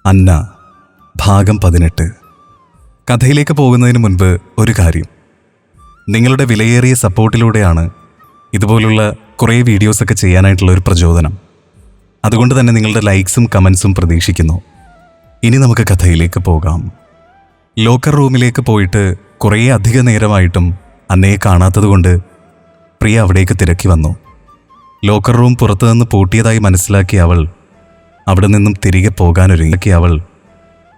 അന്ന ഭാഗം 18. കഥയിലേക്ക് പോകുന്നതിന് മുൻപ് ഒരു കാര്യം. നിങ്ങളുടെ വിലയേറിയ സപ്പോർട്ടിലൂടെയാണ് ഇതുപോലുള്ള കുറേ വീഡിയോസൊക്കെ ചെയ്യാനായിട്ടുള്ള ഒരു പ്രചോദനം. അതുകൊണ്ട് തന്നെ നിങ്ങളുടെ ലൈക്സും കമൻസും പ്രതീക്ഷിക്കുന്നു. ഇനി നമുക്ക് കഥയിലേക്ക് പോകാം. ലോക്കർ റൂമിലേക്ക് പോയിട്ട് കുറേ അധിക നേരമായിട്ടും അന്നയെ കാണാത്തതുകൊണ്ട് പ്രിയ അവിടേക്ക് തിരക്കി വന്നു. ലോക്കർ റൂം പുറത്തുനിന്ന് പൂട്ടിയതായി മനസ്സിലാക്കിയ അവൾ അവിടെ നിന്നും തിരികെ പോകാനൊരുങ്ങിയ അവൾ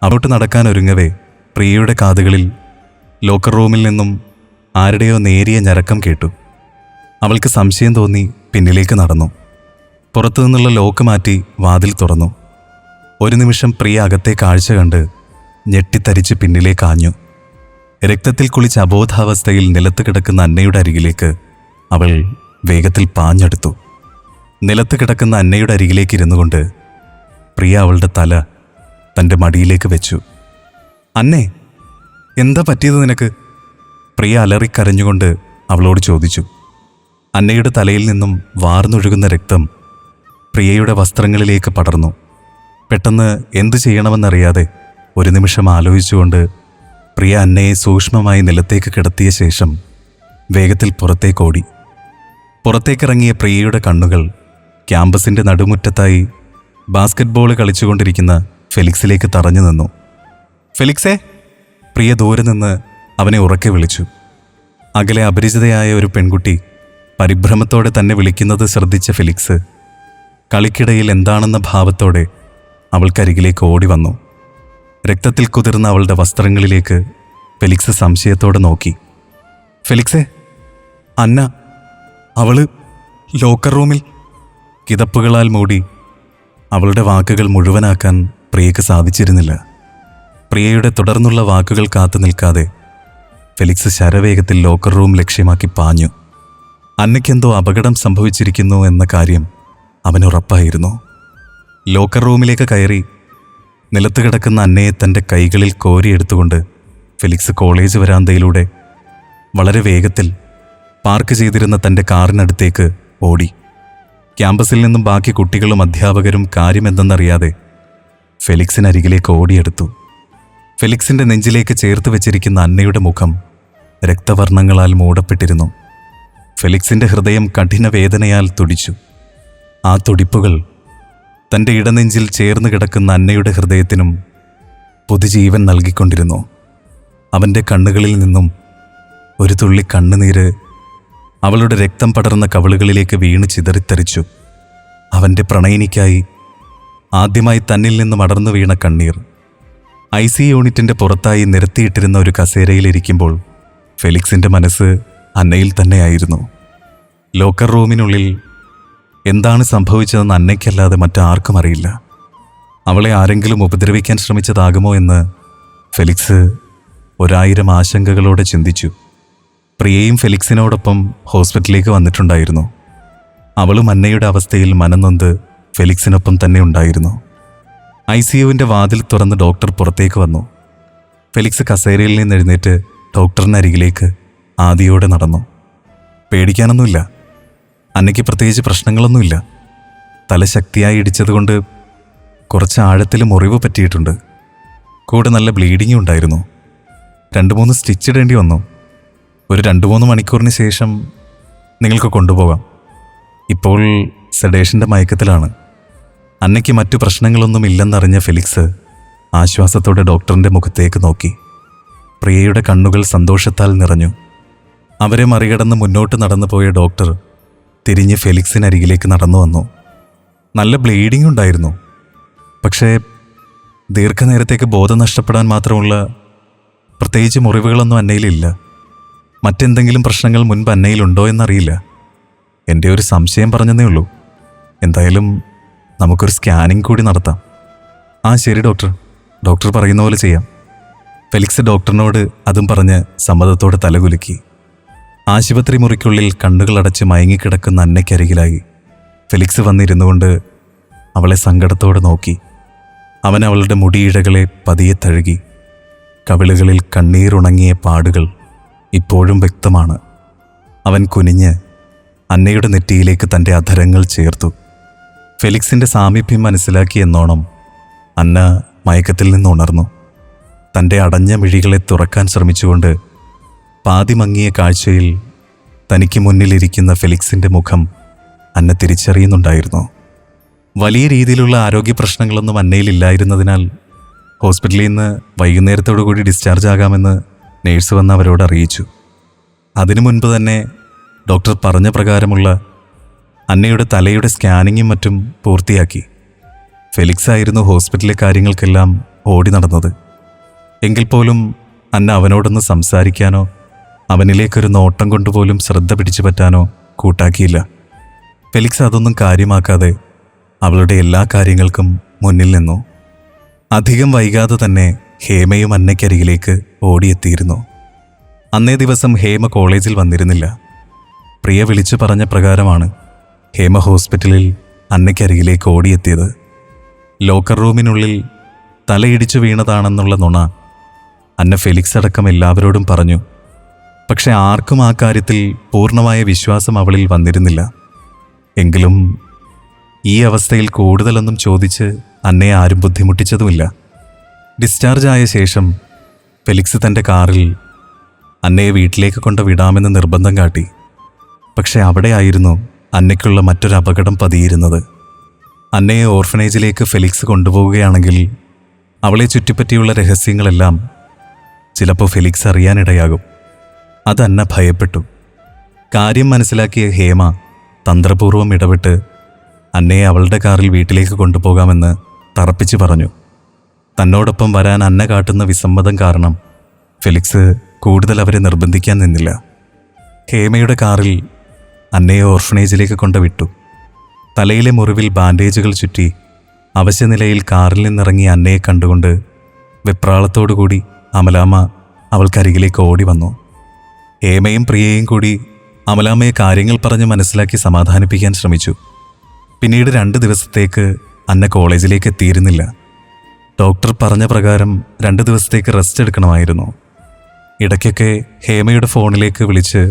അങ്ങോട്ട് നടക്കാനൊരുങ്ങവേ പ്രിയയുടെ കാതുകളിൽ ലോക്കർ റൂമിൽ നിന്നും ആരുടെയോ നേരിയ ഞരക്കം കേട്ടു. അവൾക്ക് സംശയം തോന്നി പിന്നിലേക്ക് നടന്നു. പുറത്തുനിന്നുള്ള ലോക്ക് മാറ്റി വാതിൽ തുറന്നു. ഒരു നിമിഷം പ്രിയ അകത്തെ കാഴ്ച കണ്ട് ഞെട്ടിത്തരിച്ച് പിന്നിലേക്ക് ആഞ്ഞു. രക്തത്തിൽ കുളിച്ച അബോധാവസ്ഥയിൽ നിലത്ത് കിടക്കുന്ന അന്നയുടെ അരികിലേക്ക് അവൾ വേഗത്തിൽ പാഞ്ഞെടുത്തു. നിലത്ത് കിടക്കുന്ന അന്നയുടെ അരികിലേക്ക് ഇരുന്നു കൊണ്ട് പ്രിയ അവളുടെ തല തൻ്റെ മടിയിലേക്ക് വെച്ചു. അന്നേ, എന്താ പറ്റിയത് നിനക്ക്? പ്രിയ അലറിക്കരഞ്ഞുകൊണ്ട് അവളോട് ചോദിച്ചു. അന്നയുടെ തലയിൽ നിന്നും വാർന്നൊഴുകുന്ന രക്തം പ്രിയയുടെ വസ്ത്രങ്ങളിലേക്ക് പടർന്നു. പെട്ടെന്ന് എന്തു ചെയ്യണമെന്നറിയാതെ ഒരു നിമിഷം ആലോചിച്ചുകൊണ്ട് പ്രിയ അന്നയെ സൂക്ഷ്മമായി നിലത്തേക്ക് കിടത്തിയ ശേഷം വേഗത്തിൽ പുറത്തേക്കോടി. പുറത്തേക്കിറങ്ങിയ പ്രിയയുടെ കണ്ണുകൾ ക്യാമ്പസിൻ്റെ നടുമുറ്റത്തായി ബാസ്കറ്റ്ബോൾ കളിച്ചുകൊണ്ടിരിക്കുന്ന ഫെലിക്സിലേക്ക് തറഞ്ഞു നിന്നു. ഫെലിക്സേ! പ്രിയ ദൂരെ നിന്ന് അവനെ ഉറക്കെ വിളിച്ചു. അകലെ അപരിചിതയായ ഒരു പെൺകുട്ടി പരിഭ്രമത്തോടെ തന്നെ വിളിക്കുന്നത് ശ്രദ്ധിച്ച ഫെലിക്സ് കളിക്കിടയിൽ എന്താണെന്ന ഭാവത്തോടെ അവൾക്കരികിലേക്ക് ഓടി വന്നു. രക്തത്തിൽ കുതിർന്ന അവളുടെ വസ്ത്രങ്ങളിലേക്ക് ഫെലിക്സ് സംശയത്തോടെ നോക്കി. ഫെലിക്സേ, അന്ന, അവള് ലോക്കർ റൂമിൽ. കിതപ്പുകളാൽ മൂടി അവളുടെ വാക്കുകൾ മുഴുവനാക്കാൻ പ്രിയയ്ക്ക് സാധിച്ചിരുന്നില്ല. പ്രിയയുടെ തുടർന്നുള്ള വാക്കുകൾ കാത്തു നിൽക്കാതെ ഫെലിക്സ് ശരവേഗത്തിൽ ലോക്കർ റൂം ലക്ഷ്യമാക്കി പാഞ്ഞു. അന്നയ്ക്കെന്തോ അപകടം സംഭവിച്ചിരിക്കുന്നു എന്ന കാര്യം അവനുറപ്പായിരുന്നു. ലോക്കർ റൂമിലേക്ക് കയറി നിലത്ത് കിടക്കുന്ന അന്നയെ തൻ്റെ കൈകളിൽ കോരിയെടുത്തുകൊണ്ട് ഫെലിക്സ് കോളേജ് വരാന്തയിലൂടെ വളരെ വേഗത്തിൽ പാർക്ക് ചെയ്തിരുന്ന തൻ്റെ കാറിനടുത്തേക്ക് ഓടി. ക്യാമ്പസിൽ നിന്നും ബാക്കി കുട്ടികളും അധ്യാപകരും കാര്യമെന്തെന്നറിയാതെ ഫെലിക്സിനരികിലേക്ക് ഓടിയെടുത്തു. ഫെലിക്സിൻ്റെ നെഞ്ചിലേക്ക് ചേർത്ത് വെച്ചിരിക്കുന്ന അന്നയുടെ മുഖം രക്തവർണ്ണങ്ങളാൽ മൂടപ്പെട്ടിരുന്നു. ഫെലിക്സിൻ്റെ ഹൃദയം കഠിന വേദനയാൽ തുടിച്ചു. ആ തുടിപ്പുകൾ തൻ്റെ ഇടനെഞ്ചിൽ ചേർന്ന് കിടക്കുന്ന അന്നയുടെ ഹൃദയത്തിനും പുതുജീവൻ നൽകിക്കൊണ്ടിരുന്നു. അവൻ്റെ കണ്ണുകളിൽ നിന്നും ഒരു തുള്ളി കണ്ണുനീര് അവളുടെ രക്തം പടർന്ന കവിളുകളിലേക്ക് വീണ് ചിതറിത്തെറിച്ചു. അവൻ്റെ പ്രണയിനിക്കായി ആദ്യമായി തന്നിൽ നിന്നും അടർന്നു വീണ കണ്ണീർ. IC യൂണിറ്റിൻ്റെ പുറത്തായി നിരത്തിയിട്ടിരുന്ന ഒരു കസേരയിലിരിക്കുമ്പോൾ ഫെലിക്സിൻ്റെ മനസ്സ് അന്നയിൽ തന്നെയായിരുന്നു. ലോക്കർ റൂമിനുള്ളിൽ എന്താണ് സംഭവിച്ചതെന്ന് അന്നയ്ക്കല്ലാതെ മറ്റാർക്കും അറിയില്ല. അവളെ ആരെങ്കിലും ഉപദ്രവിക്കാൻ ശ്രമിച്ചതാകുമോ എന്ന് ഫെലിക്സ് 1000 ആശങ്കകളോടെ ചിന്തിച്ചു. പ്രിയയും ഫെലിക്സിനോടൊപ്പം ഹോസ്പിറ്റലിലേക്ക് വന്നിട്ടുണ്ടായിരുന്നു. അവളും അന്നയുടെ അവസ്ഥയിൽ മനംനൊന്ത് ഫെലിക്സിനൊപ്പം തന്നെ ഉണ്ടായിരുന്നു. ICUവിൻ്റെ വാതിൽ തുറന്ന് ഡോക്ടർ പുറത്തേക്ക് വന്നു. ഫെലിക്സ് കസേരയിൽ നിന്ന് എഴുന്നേറ്റ് ഡോക്ടറിനരികിലേക്ക് ആദിയോടെ നടന്നു. പേടിക്കാനൊന്നുമില്ല, അന്നയ്ക്ക് പ്രത്യേകിച്ച് പ്രശ്നങ്ങളൊന്നുമില്ല. തല ശക്തിയായി ഇടിച്ചതുകൊണ്ട് കുറച്ച് ആഴത്തിൽ മുറിവ് പറ്റിയിട്ടുണ്ട്. കൂടെ നല്ല ബ്ലീഡിങ്ങും ഉണ്ടായിരുന്നു. 2-3 സ്റ്റിച്ച് ഇടേണ്ടി വന്നു. ഒരു 2-3 മണിക്കൂറിന് ശേഷം നിങ്ങൾക്ക് കൊണ്ടുപോകാം. ഇപ്പോൾ സെഡേഷൻ്റെ മയക്കത്തിലാണ്. അന്നയ്ക്ക് മറ്റു പ്രശ്നങ്ങളൊന്നുമില്ലെന്നറിഞ്ഞ ഫെലിക്സ് ആശ്വാസത്തോടെ ഡോക്ടറിൻ്റെ മുഖത്തേക്ക് നോക്കി. പ്രിയയുടെ കണ്ണുകൾ സന്തോഷത്താൽ നിറഞ്ഞു. അവരെ മറികടന്ന് മുന്നോട്ട് നടന്നു പോയ ഡോക്ടർ തിരിഞ്ഞ് ഫെലിക്സിനരികിലേക്ക് നടന്നു വന്നു. നല്ല ബ്ലീഡിംഗ് ഉണ്ടായിരുന്നു. പക്ഷേ ദീർഘനേരത്തേക്ക് ബോധം നഷ്ടപ്പെടാൻ മാത്രമുള്ള പ്രത്യേകിച്ച് മുറിവുകളൊന്നും അന്നയിലില്ല. മറ്റെന്തെങ്കിലും പ്രശ്നങ്ങൾ മുൻപ് അന്നയിലുണ്ടോ എന്നറിയില്ല. എൻ്റെ ഒരു സംശയം പറഞ്ഞതേ ഉള്ളൂ. എന്തായാലും നമുക്കൊരു സ്കാനിങ് കൂടി നടത്താം. ആ ശരി ഡോക്ടർ, ഡോക്ടർ പറയുന്ന പോലെ ചെയ്യാം. ഫെലിക്സ് ഡോക്ടറിനോട് അതും പറഞ്ഞ് സമ്മതത്തോടെ തലകുലുക്കി. ആശുപത്രി മുറിക്കുള്ളിൽ കണ്ണുകളടച്ച് മയങ്ങിക്കിടക്കുന്ന അന്നയ്ക്കരികിലായി ഫെലിക്സ് വന്നിരുന്നു കൊണ്ട് അവളെ സങ്കടത്തോടെ നോക്കി. അവൻ അവളുടെ മുടിയിഴകളെ പതിയെ തഴുകി. കവിളുകളിൽ കണ്ണീരുണങ്ങിയ പാടുകൾ ഇപ്പോഴും വ്യക്തമാണ്. അവൻ കുനിഞ്ഞ് അന്നയുടെ നെറ്റിയിലേക്ക് തൻ്റെ അധരങ്ങൾ ചേർത്തു. ഫെലിക്സിൻ്റെ സാമീപ്യം മനസ്സിലാക്കിയെന്നോണം അന്ന മയക്കത്തിൽ നിന്ന് ഉണർന്നു. തൻ്റെ അടഞ്ഞ മിഴികളെ തുറക്കാൻ ശ്രമിച്ചുകൊണ്ട് പാതി മങ്ങിയ കാഴ്ചയിൽ തനിക്ക് മുന്നിലിരിക്കുന്ന ഫെലിക്സിൻ്റെ മുഖം അന്ന തിരിച്ചറിയുന്നുണ്ടായിരുന്നു. വലിയ രീതിയിലുള്ള ആരോഗ്യ പ്രശ്നങ്ങളൊന്നും അന്നയിലില്ലായിരുന്നതിനാൽ ഹോസ്പിറ്റലിൽ നിന്ന് വൈകുന്നേരത്തോടു കൂടി ഡിസ്ചാർജ് ആകാമെന്ന് നേഴ്സ് വന്ന് അവരോട് അറിയിച്ചു. അതിനു മുൻപ് തന്നെ ഡോക്ടർ പറഞ്ഞ പ്രകാരമുള്ള അന്നയുടെ തലയുടെ സ്കാനിങ്ങും മറ്റും പൂർത്തിയാക്കി. ഫെലിക്സ് ആയിരുന്നു ഹോസ്പിറ്റലിലെ കാര്യങ്ങൾക്കെല്ലാം ഓടി നടന്നത്. എങ്കിൽ പോലും അന്ന അവനോടൊന്ന് സംസാരിക്കാനോ അവനിലേക്കൊരു നോട്ടം കൊണ്ടുപോലും ശ്രദ്ധ പിടിച്ചു പറ്റാനോ കൂട്ടാക്കിയില്ല. ഫെലിക്സ് അതൊന്നും കാര്യമാക്കാതെ അവളുടെ എല്ലാ കാര്യങ്ങൾക്കും മുന്നിൽ നിന്നു. അധികം വൈകാതെ തന്നെ ഹേമയും അന്നയ്ക്കരികിലേക്ക് ഓടിയെത്തിയിരുന്നു. അന്നേ ദിവസം ഹേമ കോളേജിൽ വന്നിരുന്നില്ല. പ്രിയ വിളിച്ചു പറഞ്ഞ പ്രകാരമാണ് ഹേമ ഹോസ്പിറ്റലിൽ അന്നയ്ക്കരികിലേക്ക് ഓടിയെത്തിയത്. ലോക്കർ റൂമിനുള്ളിൽ തലയിടിച്ചു വീണതാണെന്നുള്ള നുണ അന്ന ഫെലിക്സ് അടക്കം എല്ലാവരോടും പറഞ്ഞു. പക്ഷെ ആർക്കും ആ കാര്യത്തിൽ പൂർണ്ണമായ വിശ്വാസം അവളിൽ വന്നിരുന്നില്ല. എങ്കിലും ഈ അവസ്ഥയിൽ കൂടുതലൊന്നും ചോദിച്ച് അന്നയെ ആരും ബുദ്ധിമുട്ടിച്ചതുമില്ല. ഡിസ്ചാർജ് ആയ ശേഷം ഫെലിക്സ് തൻ്റെ കാറിൽ അന്നയെ വീട്ടിലേക്ക് കൊണ്ട് വിടാമെന്ന് നിർബന്ധം കാട്ടി. പക്ഷെ അവിടെയായിരുന്നു അന്നയ്ക്കുള്ള മറ്റൊരു അപകടം പതിയിരുന്നത്. അന്നയെ ഓർഫനേജിലേക്ക് ഫെലിക്സ് കൊണ്ടുപോവുകയാണെങ്കിൽ അവളെ ചുറ്റിപ്പറ്റിയുള്ള രഹസ്യങ്ങളെല്ലാം ചിലപ്പോൾ ഫെലിക്സ് അറിയാനിടയാകും. അത് അന്ന ഭയപ്പെട്ടു. കാര്യം മനസ്സിലാക്കിയ ഹേമ തന്ത്രപൂർവ്വം ഇടപെട്ട് അന്നയെ അവളുടെ കാറിൽ വീട്ടിലേക്ക് കൊണ്ടുപോകാമെന്ന് തറപ്പിച്ച് പറഞ്ഞു. തന്നോടൊപ്പം വരാൻ അന്ന കാട്ടുന്ന വിസമ്മതം കാരണം ഫെലിക്സ് കൂടുതൽ അവരെ നിർബന്ധിക്കാൻ നിന്നില്ല. ഹേമയുടെ കാറിൽ അന്നയെ ഓർഫനേജിലേക്ക് കൊണ്ടുവിട്ടു. തലയിലെ മുറിവിൽ ബാൻഡേജുകൾ ചുറ്റി അവശനിലയിൽ കാറിൽ നിന്നിറങ്ങിയ അന്നയെ കണ്ടുകൊണ്ട് വെപ്രാളത്തോടുകൂടി അമലാമ്മ അവൾക്കരികിലേക്ക് ഓടി വന്നു. ഹേമയും പ്രിയയും കൂടി അമലാമ്മയെ കാര്യങ്ങൾ പറഞ്ഞ് മനസ്സിലാക്കി സമാധാനിപ്പിക്കാൻ ശ്രമിച്ചു. പിന്നീട് 2 ദിവസത്തേക്ക് അന്ന കോളേജിലേക്ക് എത്തിയിരുന്നില്ല. ഡോക്ടർ പറഞ്ഞ പ്രകാരം 2 ദിവസത്തേക്ക് റെസ്റ്റ് എടുക്കണമായിരുന്നു. ഇടയ്ക്കൊക്കെ ഹേമയുടെ ഫോണിലേക്ക് വിളിച്ച്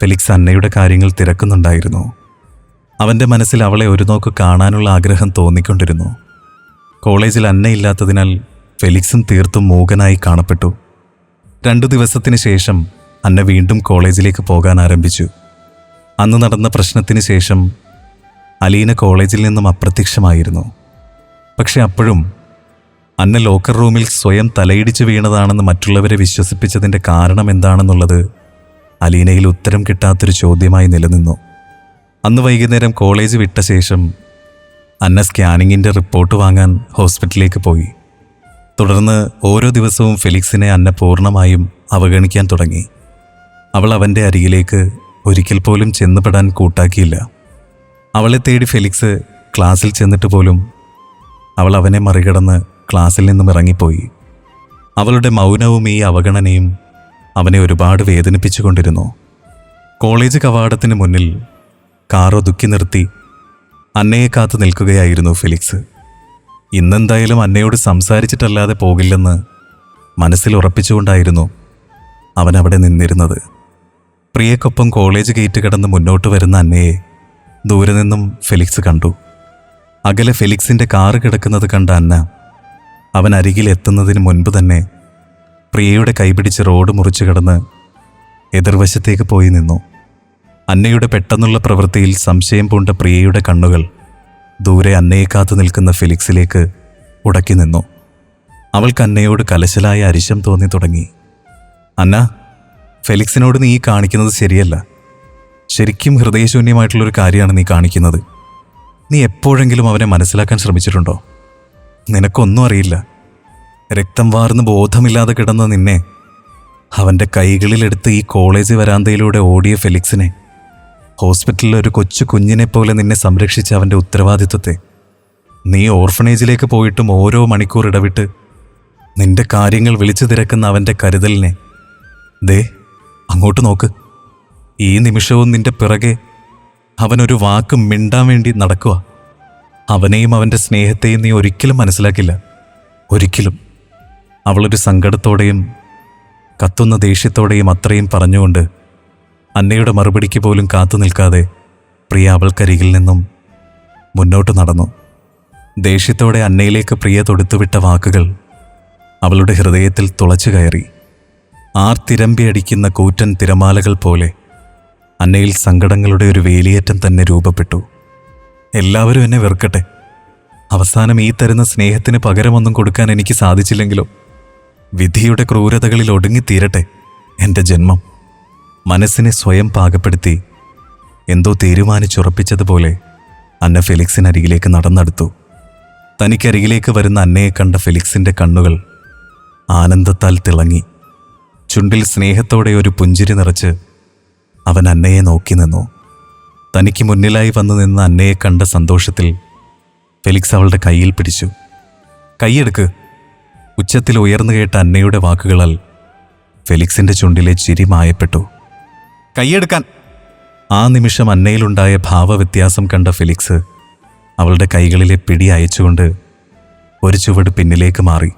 ഫെലിക്സ് അന്നയുടെ കാര്യങ്ങൾ തിരക്കുന്നുണ്ടായിരുന്നു. അവൻ്റെ മനസ്സിൽ അവളെ ഒരു നോക്ക് കാണാനുള്ള ആഗ്രഹം തോന്നിക്കൊണ്ടിരുന്നു. കോളേജിൽ അന്നയില്ലാത്തതിനാൽ ഫെലിക്സും തീർത്തും മൂകനായി കാണപ്പെട്ടു. 2 ദിവസത്തിന് ശേഷം അന്ന വീണ്ടും കോളേജിലേക്ക് പോകാൻ ആരംഭിച്ചു. അന്ന് നടന്ന പ്രശ്നത്തിന് ശേഷം അലീന കോളേജിൽ നിന്നും അപ്രത്യക്ഷമായിരുന്നു. പക്ഷെ അപ്പോഴും അന്ന ലോക്കർ റൂമിൽ സ്വയം തലയിടിച്ച് വീണതാണെന്ന് മറ്റുള്ളവരെ വിശ്വസിപ്പിച്ചതിൻ്റെ കാരണം എന്താണെന്നുള്ളത് അലീനയിൽ ഉത്തരം കിട്ടാത്തൊരു ചോദ്യമായി നിലനിന്നു. അന്ന് വൈകുന്നേരം കോളേജ് വിട്ട ശേഷം അന്ന സ്കാനിങ്ങിൻ്റെ റിപ്പോർട്ട് വാങ്ങാൻ ഹോസ്പിറ്റലിലേക്ക് പോയി. തുടർന്ന് ഓരോ ദിവസവും ഫെലിക്സിനെ അന്ന പൂർണ്ണമായും അവഗണിക്കാൻ തുടങ്ങി. അവൾ അവൻ്റെ അരികിലേക്ക് ഒരിക്കൽ പോലും ചെന്നുപെടാൻ കൂട്ടാക്കിയില്ല. അവളെ തേടി ഫെലിക്സ് ക്ലാസ്സിൽ ചെന്നിട്ട് പോലും അവൾ അവനെ മറികടന്ന് ക്ലാസ്സിൽ നിന്നും ഇറങ്ങിപ്പോയി. അവളുടെ മൗനവും ഈ അവഗണനയും അവനെ ഒരുപാട് വേദനിപ്പിച്ചുകൊണ്ടിരുന്നു. കോളേജ് കവാടത്തിന് മുന്നിൽ കാർ ഒതുക്കി നിർത്തി അന്നയെ കാത്തു നിൽക്കുകയായിരുന്നു ഫെലിക്സ്. ഇന്നെന്തായാലും അന്നയോട് സംസാരിച്ചിട്ടല്ലാതെ പോകില്ലെന്ന് മനസ്സിൽ ഉറപ്പിച്ചുകൊണ്ടായിരുന്നു അവൻ അവിടെ നിന്നിരുന്നത്. പ്രിയക്കൊപ്പം കോളേജ് ഗേറ്റ് കടന്ന് മുന്നോട്ട് വരുന്ന അന്നയെ ദൂരെ നിന്നും ഫെലിക്സ് കണ്ടു. അകലെ ഫെലിക്സിൻ്റെ കാറ് കിടക്കുന്നത് കണ്ട അന്ന അവൻ അരികിൽ എത്തുന്നതിന് മുൻപ് തന്നെ പ്രിയയുടെ കൈപിടിച്ച് റോഡ് മുറിച്ചു കടന്ന് എതിർവശത്തേക്ക് പോയി നിന്നു. അന്നയുടെ പെട്ടെന്നുള്ള പ്രവൃത്തിയിൽ സംശയം പൂണ്ട പ്രിയയുടെ കണ്ണുകൾ ദൂരെ അന്നയെ കാത്തു നിൽക്കുന്ന ഫെലിക്സിലേക്ക് ഉടക്കി നിന്നു. അവൾക്ക് അന്നയോട് കലശലായ അരിശം തോന്നി തുടങ്ങി. അന്ന, ഫെലിക്സിനോട് നീ കാണിക്കുന്നത് ശരിയല്ല. ശരിക്കും ഹൃദയശൂന്യമായിട്ടുള്ളൊരു കാര്യമാണ് നീ കാണിക്കുന്നത്. നീ എപ്പോഴെങ്കിലും അവനെ മനസ്സിലാക്കാൻ ശ്രമിച്ചിട്ടുണ്ടോ? നിനക്കൊന്നും അറിയില്ല. രക്തം വാർന്ന് ബോധമില്ലാതെ കിടന്ന നിന്നെ അവൻ്റെ കൈകളിലെടുത്ത് ഈ കോളേജ് വരാന്തയിലൂടെ ഓടിയ ഫെലിക്സിനെ, ഹോസ്പിറ്റലിൽ ഒരു കൊച്ചു കുഞ്ഞിനെ പോലെ നിന്നെ സംരക്ഷിച്ച അവൻ്റെ ഉത്തരവാദിത്വത്തെ, നീ ഓർഫനേജിലേക്ക് പോയിട്ടും ഓരോ മണിക്കൂർ ഇടവിട്ട് നിന്റെ കാര്യങ്ങൾ വിളിച്ചു തിരക്കുന്ന അവൻ്റെ കരുതലിനെ, ദേ അങ്ങോട്ട് നോക്ക്. ഈ നിമിഷവും നിന്റെ പിറകെ അവനൊരു വാക്ക് മിണ്ടാൻ വേണ്ടി നടക്കുക. അവനെയും അവൻ്റെ സ്നേഹത്തെയും നീ ഒരിക്കലും മനസ്സിലാക്കില്ല, ഒരിക്കലും. അവളൊരു സങ്കടത്തോടെയും കത്തുന്ന ദേഷ്യത്തോടെയും അത്രയും പറഞ്ഞുകൊണ്ട് അന്നയുടെ മറുപടിക്ക് പോലും കാത്തു നിൽക്കാതെ പ്രിയ അവൾക്കരികിൽ നിന്നും മുന്നോട്ട് നടന്നു. ദേഷ്യത്തോടെ അന്നയിലേക്ക് പ്രിയ തൊടുത്തുവിട്ട വാക്കുകൾ അവളുടെ ഹൃദയത്തിൽ തുളച്ചു കയറി. ആർത്തിരമ്പിയടിക്കുന്ന കൂറ്റൻ തിരമാലകൾ പോലെ അന്നയിൽ സങ്കടങ്ങളുടെ ഒരു വേലിയേറ്റം തന്നെ രൂപപ്പെട്ടു. എല്ലാവരും എന്നെ വെറുക്കട്ടെ, അവസാനം ഈ തരുന്ന സ്നേഹത്തിന് പകരമൊന്നും കൊടുക്കാൻ എനിക്ക് സാധിച്ചില്ലെങ്കിലോ, വിധിയുടെ ക്രൂരതകളിൽ ഒടുങ്ങിത്തീരട്ടെ എൻ്റെ ജന്മം. മനസ്സിനെ സ്വയം പാകപ്പെടുത്തി എന്തോ തീരുമാനിച്ചുറപ്പിച്ചതുപോലെ അന്ന ഫെലിക്സിനരികിലേക്ക് നടന്നെടുത്തു. തനിക്കരികിലേക്ക് വരുന്ന അന്നയെ കണ്ട ഫെലിക്സിൻ്റെ കണ്ണുകൾ ആനന്ദത്താൽ തിളങ്ങി. ചുണ്ടിൽ സ്നേഹത്തോടെ ഒരു പുഞ്ചിരി നിറച്ച് അവൻ അന്നയെ നോക്കി നിന്നു. തനിക്ക് മുന്നിലായി വന്നു നിന്ന് അന്നയെ കണ്ട സന്തോഷത്തിൽ ഫെലിക്സ് അവളുടെ കയ്യിൽ പിടിച്ചു. കൈയെടുക്ക്, ഉച്ചത്തിൽ ഉയർന്നു കേട്ട അന്നയുടെ വാക്കുകളാൽ ഫെലിക്സിൻ്റെ ചുണ്ടിലെ ചിരി മായപ്പെട്ടു. കൈയെടുക്കാൻ! ആ നിമിഷം അന്നയിലുണ്ടായ ഭാവവ്യത്യാസം കണ്ട ഫെലിക്സ് അവളുടെ കൈകളിലെ പിടി അയച്ചുകൊണ്ട് ഒരു ചുവട് പിന്നിലേക്ക് മാറി.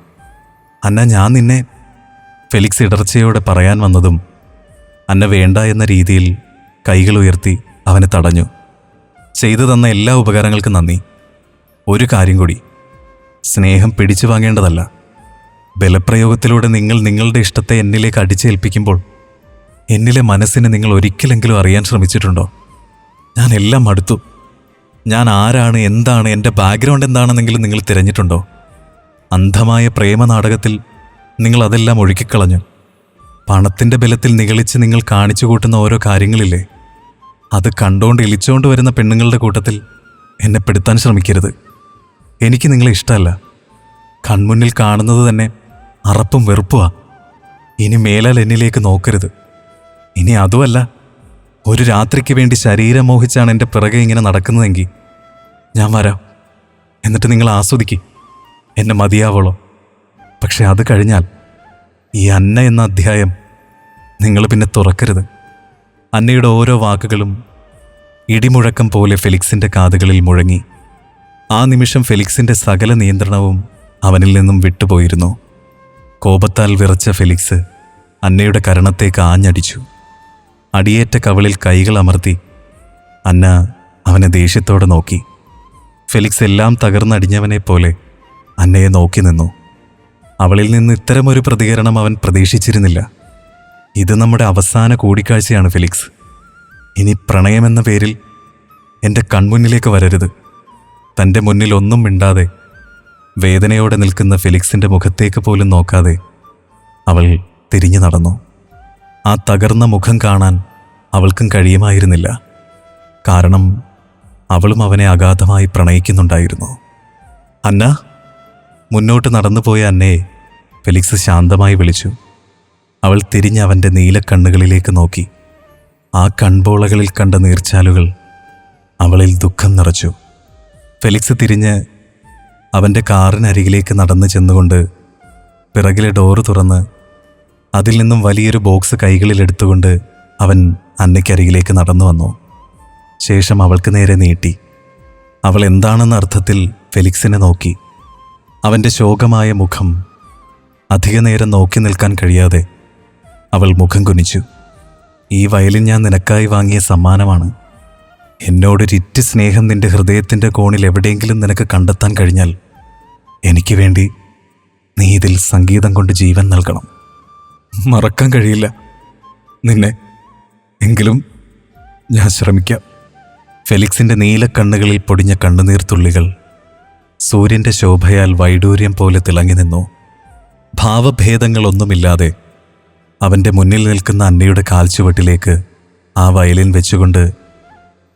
അന്ന, ഞാൻ നിന്നെ... ഫെലിക്സ് ഇടർച്ചയോടെ പറയാൻ വന്നതും അന്ന വേണ്ട എന്ന രീതിയിൽ കൈകൾ ഉയർത്തി അവനെ തടഞ്ഞു. ചെയ്തു തന്ന എല്ലാ ഉപകാരങ്ങൾക്കും നന്ദി. ഒരു കാര്യം കൂടി, സ്നേഹം പിടിച്ചു വാങ്ങേണ്ടതല്ല. ബലപ്രയോഗത്തിലൂടെ നിങ്ങൾ നിങ്ങളുടെ ഇഷ്ടത്തെ എന്നിലേക്ക് അടിച്ചേൽപ്പിക്കുമ്പോൾ എന്നിലെ മനസ്സിനെ നിങ്ങൾ ഒരിക്കലെങ്കിലും അറിയാൻ ശ്രമിച്ചിട്ടുണ്ടോ? ഞാൻ എല്ലാം മടുത്തു. ഞാൻ ആരാണ്, എന്താണ്, എൻ്റെ ബാക്ക്ഗ്രൗണ്ട് എന്താണെന്നെങ്കിലും നിങ്ങൾ തിരഞ്ഞിട്ടുണ്ടോ? അന്ധമായ പ്രേമനാടകത്തിൽ നിങ്ങൾ അതെല്ലാം ഒഴുക്കിക്കളഞ്ഞു. പണത്തിൻ്റെ ബലത്തിൽ നിഗളിച്ച് നിങ്ങൾ കാണിച്ചു കൂട്ടുന്ന ഓരോ കാര്യങ്ങളില്ലേ, അത് കണ്ടുകൊണ്ട് ഇളിച്ചുകൊണ്ട് വരുന്ന പെണ്ണുങ്ങളുടെ കൂട്ടത്തിൽ എന്നെ പെടുത്താൻ ശ്രമിക്കരുത്. എനിക്ക് നിങ്ങളെ ഇഷ്ടമല്ല. കൺമുന്നിൽ കാണുന്നത് തന്നെ അറപ്പും വെറുപ്പുവാ. ഇനി മേലാൽ എന്നിലേക്ക് നോക്കരുത്. ഇനി അതുമല്ല, ഒരു രാത്രിക്ക് വേണ്ടി ശരീരം മോഹിച്ചാണ് എൻ്റെ പിറകെ ഇങ്ങനെ നടക്കുന്നതെങ്കിൽ ഞാൻ വരാം. എന്നിട്ട് നിങ്ങൾ ആസ്വദിക്കും, എന്നെ മതിയാവോളോ. പക്ഷെ അത് കഴിഞ്ഞാൽ ഈ അന്ന എന്ന അധ്യായം നിങ്ങൾ പിന്നെ തുറക്കരുത്. അന്നയുടെ ഓരോ വാക്കുകളും ഇടിമുഴക്കം പോലെ ഫെലിക്സിൻ്റെ കാതുകളിൽ മുഴങ്ങി. ആ നിമിഷം ഫെലിക്സിൻ്റെ സകല നിയന്ത്രണവും അവനിൽ നിന്നും വിട്ടുപോയിരുന്നു. കോപത്താൽ വിറച്ച ഫെലിക്സ് അന്നയുടെ കരണത്തേക്ക് ആഞ്ഞടിച്ചു. അടിയേറ്റ കവിളിൽ കൈകൾ അമർത്തി അന്ന അവനെ ദേഷ്യത്തോടെ നോക്കി. ഫെലിക്സ് എല്ലാം തകർന്നടിഞ്ഞവനെ പോലെ അന്നയെ നോക്കി നിന്നു. അവളിൽ നിന്ന് ഇത്തരമൊരു പ്രതികരണം അവൻ പ്രതീക്ഷിച്ചിരുന്നില്ല. ഇത് നമ്മുടെ അവസാന കൂടിക്കാഴ്ചയാണ് ഫെലിക്സ്. ഇനി പ്രണയമെന്ന പേരിൽ എൻ്റെ കൺമുന്നിലേക്ക് വരരുത്. തൻ്റെ മുന്നിൽ ഒന്നും മിണ്ടാതെ വേദനയോടെ നിൽക്കുന്ന ഫെലിക്സിൻ്റെ മുഖത്തേക്ക് പോലും നോക്കാതെ അവൾ തിരിഞ്ഞു നടന്നു. ആ തകർന്ന മുഖം കാണാൻ അവൾക്കും കഴിയുമായിരുന്നില്ല. കാരണം അവളും അവനെ അഗാധമായി പ്രണയിക്കുന്നുണ്ടായിരുന്നു. അന്ന! മുന്നോട്ട് നടന്നുപോയ അന്നയെ ഫെലിക്സ് ശാന്തമായി വിളിച്ചു. അവൾ തിരിഞ്ഞ് അവൻ്റെ നീലക്കണ്ണുകളിലേക്ക് നോക്കി. ആ കൺപോളകളിൽ കണ്ട നീർച്ചാലുകൾ അവളിൽ ദുഃഖം നിറച്ചു. ഫെലിക്സ് തിരിഞ്ഞ് അവൻ്റെ കാറിനരികിലേക്ക് നടന്നു ചെന്നുകൊണ്ട് പിറകിലെ ഡോറ് തുറന്ന് അതിൽ നിന്നും വലിയൊരു ബോക്സ് കൈകളിലെടുത്തുകൊണ്ട് അവൻ അന്നയ്ക്കരികിലേക്ക് നടന്നു വന്നു. ശേഷം അവൾക്ക് നേരെ നീട്ടി. അവൾ എന്താണെന്ന അർത്ഥത്തിൽ ഫെലിക്സിനെ നോക്കി. അവൻ്റെ ശോകമായ മുഖം അധിക നേരം നോക്കി നിൽക്കാൻ കഴിയാതെ അവൾ മുഖം കുനിച്ചു. ഈ വയലിൻ ഞാൻ നിനക്കായി വാങ്ങിയ സമ്മാനമാണ്. എന്നോടൊരിറ്റ് സ്നേഹം നിന്റെ ഹൃദയത്തിൻ്റെ കോണിൽ എവിടെയെങ്കിലും നിനക്ക് കണ്ടെത്താൻ കഴിഞ്ഞാൽ എനിക്ക് വേണ്ടി നീ ഇതിൽ സംഗീതം കൊണ്ട് ജീവൻ നൽകണം. മറക്കാൻ കഴിയില്ല നിന്നെ, എങ്കിലും ഞാൻ ശ്രമിക്കാം. ഫെലിക്സിൻ്റെ നീലക്കണ്ണുകളിൽ പൊടിഞ്ഞ കണ്ണുനീർത്തുള്ളികൾ സൂര്യൻ്റെ ശോഭയാൽ വൈഡൂര്യം പോലെ തിളങ്ങി നിന്നു. ഭാവഭേദങ്ങളൊന്നുമില്ലാതെ അവൻ്റെ മുന്നിൽ നിൽക്കുന്ന അന്നയുടെ കാൽച്ചുവട്ടിലേക്ക് ആ വയലിൻ വെച്ചുകൊണ്ട്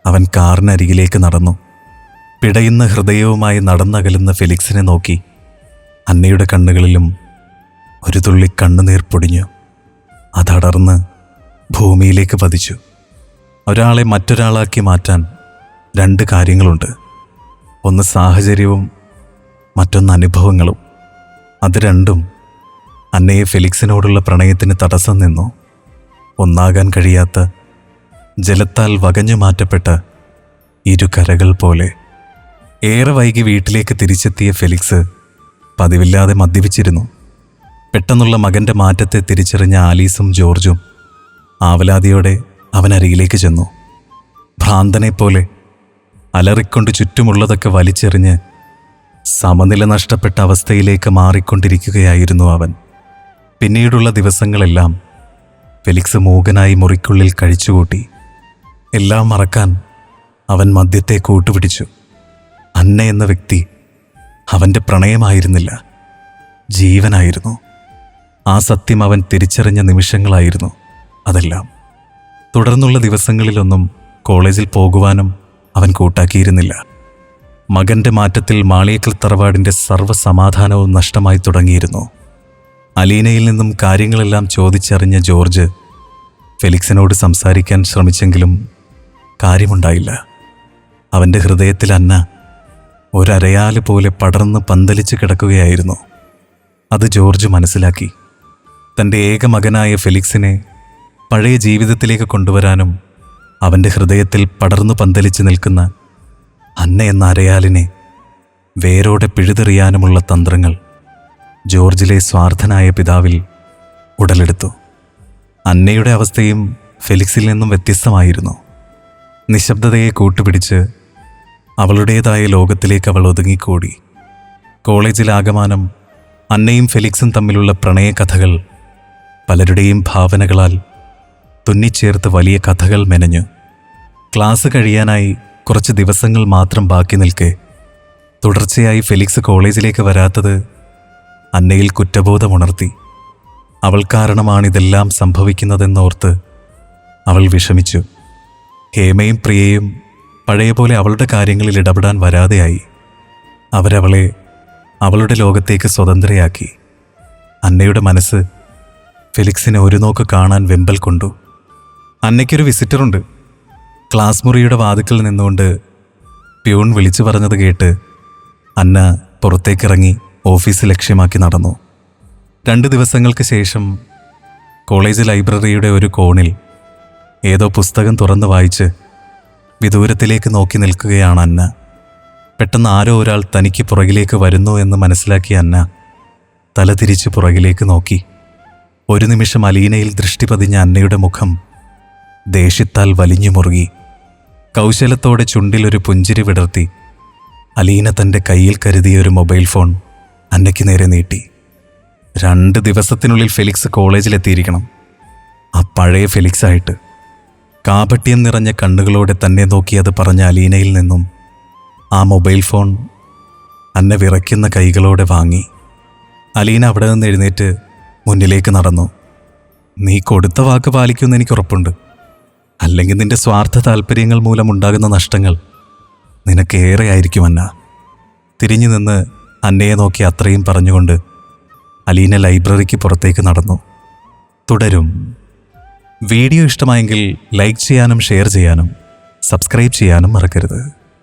അവൻ കാറിനരികിലേക്ക് നടന്നു. പിടയുന്ന ഹൃദയവുമായി നടന്നകലുന്ന ഫെലിക്സിനെ നോക്കി അന്നയുടെ കണ്ണുകളിലും ഒരു തുള്ളി കണ്ണുനീർ പൊടിഞ്ഞു. അതടർന്ന് ഭൂമിയിലേക്ക് പതിച്ചു. ഒരാളെ മറ്റൊരാളാക്കി മാറ്റാൻ രണ്ട് കാര്യങ്ങളുണ്ട്. ഒന്ന് സാഹചര്യവും മറ്റൊന്ന് അനുഭവങ്ങളും. അത് രണ്ടും അന്നയെ ഫെലിക്സിനോടുള്ള പ്രണയത്തിന് തടസ്സം നിന്നു. ഒന്നാകാൻ കഴിയാത്ത ജലത്താൽ വകഞ്ഞു മാറ്റപ്പെട്ട ഇരു കരകൾ പോലെ. ഏറെ വൈകി വീട്ടിലേക്ക് തിരിച്ചെത്തിയ ഫെലിക്സ് പതിവില്ലാതെ മദ്യപിച്ചിരുന്നു. പെട്ടെന്നുള്ള മകൻ്റെ മാറ്റത്തെ തിരിച്ചറിഞ്ഞ ആലീസും ജോർജും ആവലാതിയോടെ അവനരികിലേക്ക് ചെന്നു. ഭ്രാന്തനെപ്പോലെ അലറിക്കൊണ്ട് ചുറ്റുമുള്ളതൊക്കെ വലിച്ചെറിഞ്ഞ് സമനില നഷ്ടപ്പെട്ട അവസ്ഥയിലേക്ക് മാറിക്കൊണ്ടിരിക്കുകയായിരുന്നു അവൻ. പിന്നീടുള്ള ദിവസങ്ങളെല്ലാം ഫെലിക്സ് മൂകനായി മുറിക്കുള്ളിൽ കഴിച്ചുകൂട്ടി. എല്ലാം മറക്കാൻ അവൻ മദ്യത്തെ കൂട്ടുപിടിച്ചു. അന്ന എന്ന വ്യക്തി അവൻ്റെ പ്രണയമായിരുന്നില്ല, ജീവനായിരുന്നു. ആ സത്യം അവൻ തിരിച്ചറിഞ്ഞ നിമിഷങ്ങളായിരുന്നു അതെല്ലാം. തുടർന്നുള്ള ദിവസങ്ങളിലൊന്നും കോളേജിൽ പോകുവാനും അവൻ കൂട്ടാക്കിയിരുന്നില്ല. മകൻ്റെ മാറ്റത്തിൽ മാളിയേക്കൽ തറവാടിൻ്റെ സർവ്വസമാധാനവും നഷ്ടമായി തുടങ്ങിയിരുന്നു. അലീനയിൽ നിന്നും കാര്യങ്ങളെല്ലാം ചോദിച്ചറിഞ്ഞ ജോർജ് ഫെലിക്സിനോട് സംസാരിക്കാൻ ശ്രമിച്ചെങ്കിലും കാര്യമുണ്ടായില്ല. അവൻ്റെ ഹൃദയത്തിൽ അന്ന ഒരരയാല് പോലെ പടർന്ന് പന്തലിച്ച് കിടക്കുകയായിരുന്നു. അത് ജോർജ് മനസ്സിലാക്കി. തൻ്റെ ഏക മകനായ ഫെലിക്സിനെ പഴയ ജീവിതത്തിലേക്ക് കൊണ്ടുവരാനും അവൻ്റെ ഹൃദയത്തിൽ പടർന്നു പന്തലിച്ച് നിൽക്കുന്ന അന്ന എന്ന അരയാലിനെ വേരോടെ പിഴുതെറിയാനുമുള്ള തന്ത്രങ്ങൾ ജോർജിലെ സ്വാർത്ഥനായ പിതാവിൽ ഉടലെടുത്തു. അന്നയുടെ അവസ്ഥയും ഫെലിക്സിൽ നിന്നും വ്യത്യസ്തമായിരുന്നു. നിശബ്ദതയെ കൂട്ടുപിടിച്ച് അവളുടേതായ ലോകത്തിലേക്ക് അവൾ ഒതുങ്ങിക്കൂടി. കോളേജിലാകമാനം അന്നയും ഫെലിക്സും തമ്മിലുള്ള പ്രണയകഥകൾ പലരുടെയും ഭാവനകളാൽ തുന്നിച്ചേർത്ത് വലിയ കഥകൾ മെനഞ്ഞു. ക്ലാസ് കഴിയാനായി കുറച്ച് ദിവസങ്ങൾ മാത്രം ബാക്കി നിൽക്കെ തുടർച്ചയായി ഫെലിക്സ് കോളേജിലേക്ക് വരാത്തത് അന്നയിൽ കുറ്റബോധമുണർത്തി. അവൾ കാരണമാണിതെല്ലാം സംഭവിക്കുന്നതെന്നോർത്ത് അവൾ വിഷമിച്ചു. ഹേമയും പ്രിയയും പഴയ പോലെ അവളുടെ കാര്യങ്ങളിൽ ഇടപെടാൻ വരാതെയായി. അവരവളെ അവളുടെ ലോകത്തേക്ക് സ്വതന്ത്രയാക്കി. അന്നയുടെ മനസ്സ് ഫെലിക്സിനെ ഒരു നോക്ക് കാണാൻ വെമ്പൽ കൊണ്ടു. അന്നയ്ക്കൊരു വിസിറ്ററുണ്ട്. ക്ലാസ് മുറിയുടെ വാതിക്കൽ നിന്നുകൊണ്ട് പ്യൂൺ വിളിച്ചു പറഞ്ഞത് കേട്ട് അന്ന പുറത്തേക്കിറങ്ങി ഓഫീസ് ലക്ഷ്യമാക്കി നടന്നു. 2 ദിവസങ്ങൾക്ക് ശേഷം കോളേജ് ലൈബ്രറിയുടെ ഒരു കോണിൽ ഏതോ പുസ്തകം തുറന്ന് വായിച്ച് വിദൂരത്തിലേക്ക് നോക്കി നിൽക്കുകയാണ് അന്ന. പെട്ടെന്ന് ആരോ ഒരാൾ തനിക്ക് പുറകിലേക്ക് വരുന്നു എന്ന് മനസ്സിലാക്കിയ അന്ന തല തിരിച്ച് പുറകിലേക്ക് നോക്കി. ഒരു നിമിഷം അലീനയിൽ ദൃഷ്ടി പതിഞ്ഞ അന്നയുടെ മുഖം ദേഷ്യത്താൽ വലിഞ്ഞു മുറുകി. കൗശലത്തോടെ ചുണ്ടിലൊരു പുഞ്ചിരി വിടർത്തി അലീന തൻ്റെ കയ്യിൽ കരുതിയ ഒരു മൊബൈൽ ഫോൺ അന്നയ്ക്ക് നേരെ നീട്ടി. 2 ദിവസത്തിനുള്ളിൽ ഫെലിക്സ് കോളേജിലെത്തിയിരിക്കണം. ആ പഴയ ഫെലിക്സായിട്ട്. കാപട്യം നിറഞ്ഞ കണ്ണുകളോടെ തന്നെ നോക്കി അത് പറഞ്ഞ അലീനയിൽ നിന്നും ആ മൊബൈൽ ഫോൺ അന്ന വിറയ്ക്കുന്ന കൈകളോടെ വാങ്ങി. അലീന അവിടെ നിന്ന് എഴുന്നേറ്റ് മുന്നിലേക്ക് നടന്നു. നീ കൊടുത്ത വാക്ക് പാലിക്കുമെന്ന് എനിക്കുറപ്പുണ്ട്. അല്ലെങ്കിൽ നിന്റെ സ്വാർത്ഥ താല്പര്യങ്ങൾ മൂലമുണ്ടാകുന്ന നഷ്ടങ്ങൾ നിനക്കേറെ ആയിരിക്കും അന്ന. തിരിഞ്ഞു നിന്ന് അന്നയെ നോക്കി അത്രയും പറഞ്ഞുകൊണ്ട് അലീന ലൈബ്രറിക്ക് പുറത്തേക്ക് നടന്നു. തുടരും. വീഡിയോ ഇഷ്ടമായെങ്കിൽ ലൈക്ക് ചെയ്യാനും ഷെയർ ചെയ്യാനും സബ്സ്ക്രൈബ് ചെയ്യാനും മറക്കരുത്.